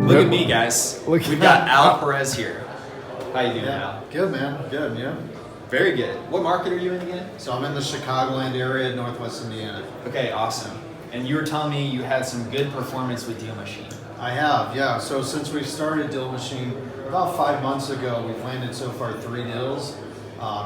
Look at me, guys. We've got Al Perez here. How you doing, Al? Good, man. Good, yeah. Very good. What market are you in again? So I'm in the Chicagoland area, Northwest Indiana. Okay, awesome. And you were telling me you had some good performance with DealMachine. I have, yeah. So since we started DealMachine about 5 months ago, we've landed so far 3 deals.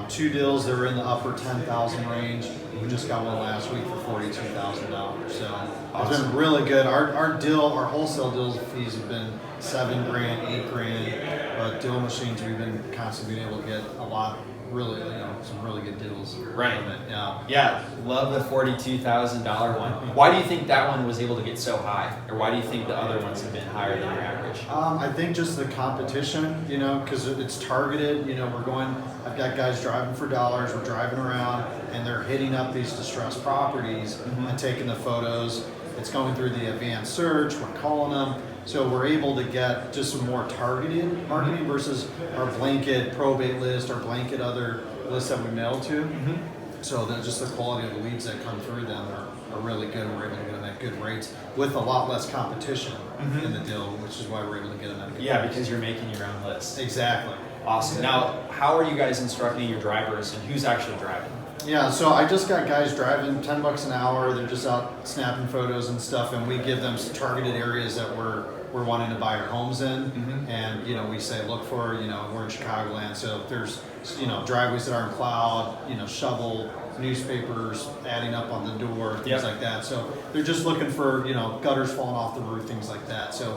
2 deals that were in the upper 10,000 range. We just got one last week for $42,000. So awesome. It's been really good. Our wholesale deals fees have been $7,000, $8,000, but DealMachines we've been constantly being able to get a lot. Really, some really good deals. Right. From it. Yeah. Yeah. Love the $42,000 one. Why do you think that one was able to get so high, or why do you think the other ones have been higher than your average? I think just the competition, because it's targeted. I've got guys driving for dollars. We're driving around, and they're hitting up these distressed properties and taking the photos. It's going through the advanced search. We're calling them. So we're able to get just some more targeted marketing versus our blanket probate list, our blanket other lists that we mail to. So just the quality of the leads that come through them are really good. We're able to get them at good rates with a lot less competition in the deal, which is why we're able to get them at good rates. Because you're making your own list. Exactly. Awesome. Now, how are you guys instructing your drivers, and who's actually driving? Yeah, so I just got guys driving $10 an hour. They're just out snapping photos and stuff, and we give them some targeted areas that we're wanting to buy our homes in. And we say look for we're in Chicagoland, so if there's driveways that aren't plowed, shovel, newspapers adding up on the door, things like that. So they're just looking for gutters falling off the roof, things like that. So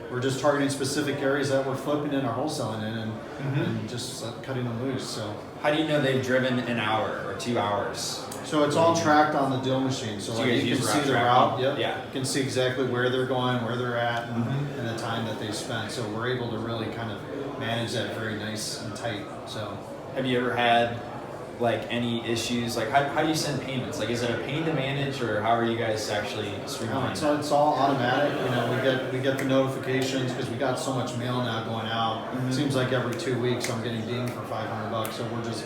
we're just targeting specific areas that we're flipping in or wholesaling in and just cutting them loose. So how do you know they've driven an hour or 2 hours? So it's all tracked on the DealMachine. So you can see the route. Yeah. You can see exactly where they're going, where they're at, and the time that they spent. So we're able to really kind of manage that very nice and tight. So have you ever had any issues? How do you send payments? Is it a pain to manage, or how are you guys actually streamlining? So it's all automatic. We get the notifications because we got so much mail now going out. It seems like every 2 weeks I'm getting dinged for $500. So we're just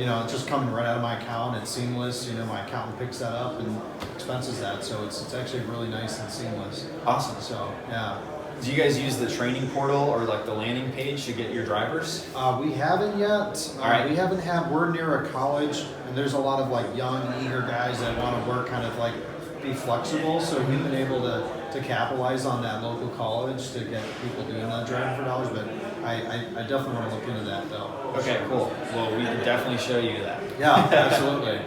it's just coming right out of my account. It's seamless. My accountant picks that up and expenses that. So it's actually really nice and seamless. Awesome. So yeah. Do you guys use the training portal or the landing page to get your drivers? We haven't yet. All right. We're near a college, and there's a lot of young, eager guys that want to work be flexible. So we've been able to capitalize on that local college to get people doing that driving for dollars. But I definitely want to look into that though. Okay, cool. Well, we can definitely show you that. Yeah, absolutely.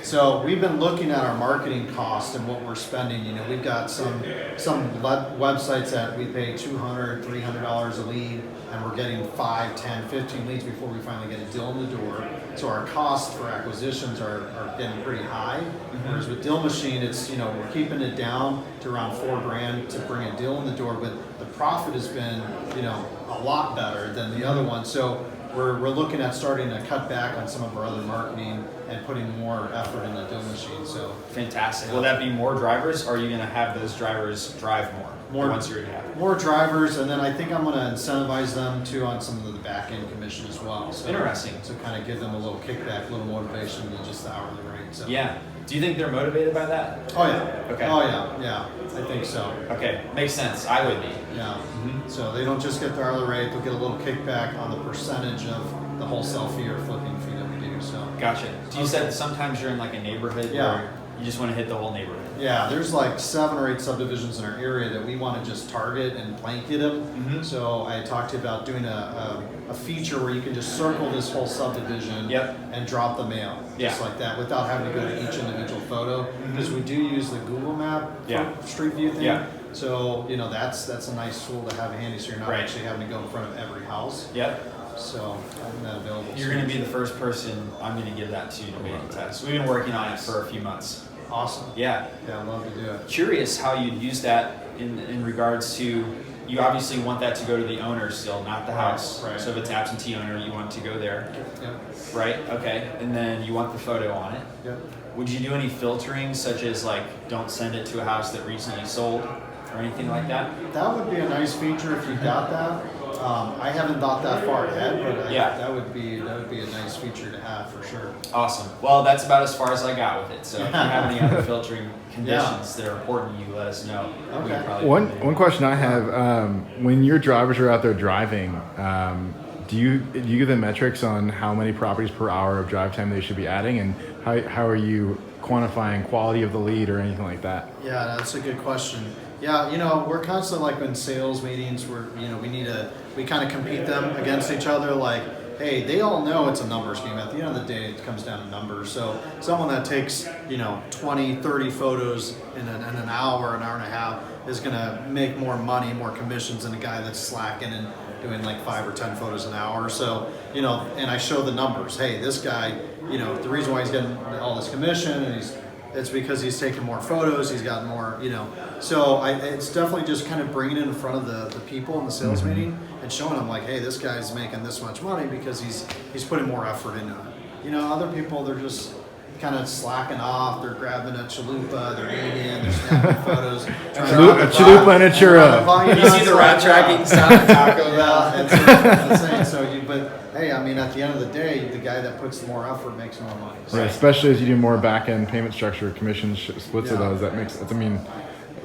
So we've been looking at our marketing costs and what we're spending. We've got some websites that we pay $200, $300 a lead, and we're getting 5, 10, 15 leads before we finally get a deal in the door. So our costs for acquisitions are getting pretty high. Whereas with DealMachine, it's we're keeping it down to around $4,000 to bring a deal in the door, but the profit has been a lot better than the other one. So we're looking at starting to cut back on some of our other marketing and putting more effort in the DealMachine. So fantastic. Will that be more drivers, or are you going to have those drivers drive more once you're more drivers, and then I think I'm going to incentivize them too on some of the back end commission as well. So interesting. So kind of give them a little kickback, a little motivation to just the hourly rate. So. Yeah. Do you think they're motivated by that? Oh yeah. Okay. Oh yeah. I think so. Okay, makes sense. I would be. Yeah. So they don't just get the hourly rate; they'll get a little kickback on the percentage of the wholesale fee or flipping fee that we do. So. Gotcha. You said sometimes you're in a neighborhood where you just want to hit the whole neighborhood. Yeah, there's 7 or 8 subdivisions in our area that we want to just target and blanket them. So I talked to you about doing a feature where you can just circle this whole subdivision and drop the mail, just like that, without having to go to each individual photo. Because we do use the Google Map Street View thing. So that's a nice tool to have handy, so you're not actually having to go in front of every house. So having that available. You're going to be the first person I'm going to give that to make a test. We've been working on it for a few months. Awesome. Yeah. Yeah, I'd love to do it. Curious how you'd use that in regards to, you obviously want that to go to the owner still, not the house. Right. So if it's absentee owner, you want it to go there. Yep. Right? Okay. And then you want the photo on it. Yep. Would you do any filtering, such as don't send it to a house that recently sold or anything like that? That would be a nice feature if you got that. I haven't thought that far ahead, but Yeah. that would be a nice feature to have for sure. Awesome. Well, that's about as far as I got with it. So if you have any other filtering conditions that are important to you, let us know. We Okay. can probably One question I have, when your drivers are out there driving, do you give them metrics on how many properties per hour of drive time they should be adding, and how are you quantifying quality of the lead or anything like that? Yeah, that's a good question. Yeah, we're constantly like in sales meetings where, we kind of compete them against each other. Like, hey, they all know it's a numbers game. At the end of the day, it comes down to numbers. So someone that takes, 20, 30 photos in an hour and a half is going to make more money, more commissions than a guy that's slacking and doing like 5 or 10 photos an hour. So, and I show the numbers. Hey, this guy, the reason why he's getting all this commission and it's because he's taking more photos, he's got more, So it's definitely just kind of bringing it in front of the people in the sales meeting and showing them like, hey, this guy's making this much money because he's putting more effort into it. Other people, they're just kind of slacking off. They're grabbing a chalupa, they're eating, they're snapping photos. A chalupa and a churro. You see the rat tracking stuff at Taco Bell. That's so but hey, I mean, at the end of the day, the guy that puts more effort makes more money. So, Right, especially as you do more back-end payment structure, commission splits of Yeah. those. That makes. I mean,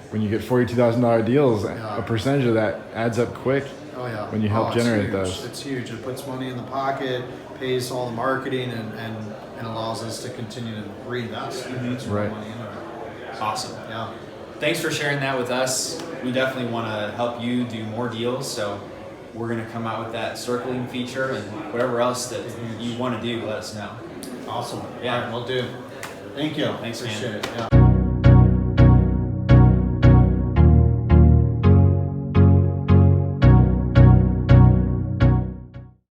when you get $42,000 deals, Yeah. a percentage of that adds up quick. Oh yeah. When you help it's generate huge. those. It's huge. It puts money in the pocket, pays all the marketing, and allows us to continue to reinvest. Puts more Right. money into it. Awesome. Yeah. Thanks for sharing that with us. We definitely want to help you do more deals. So we're going to come out with that circling feature and whatever else that you want to do, let us know. Awesome. Yeah. All right, we'll do. Thank you. Thanks, man. Appreciate it. Yeah.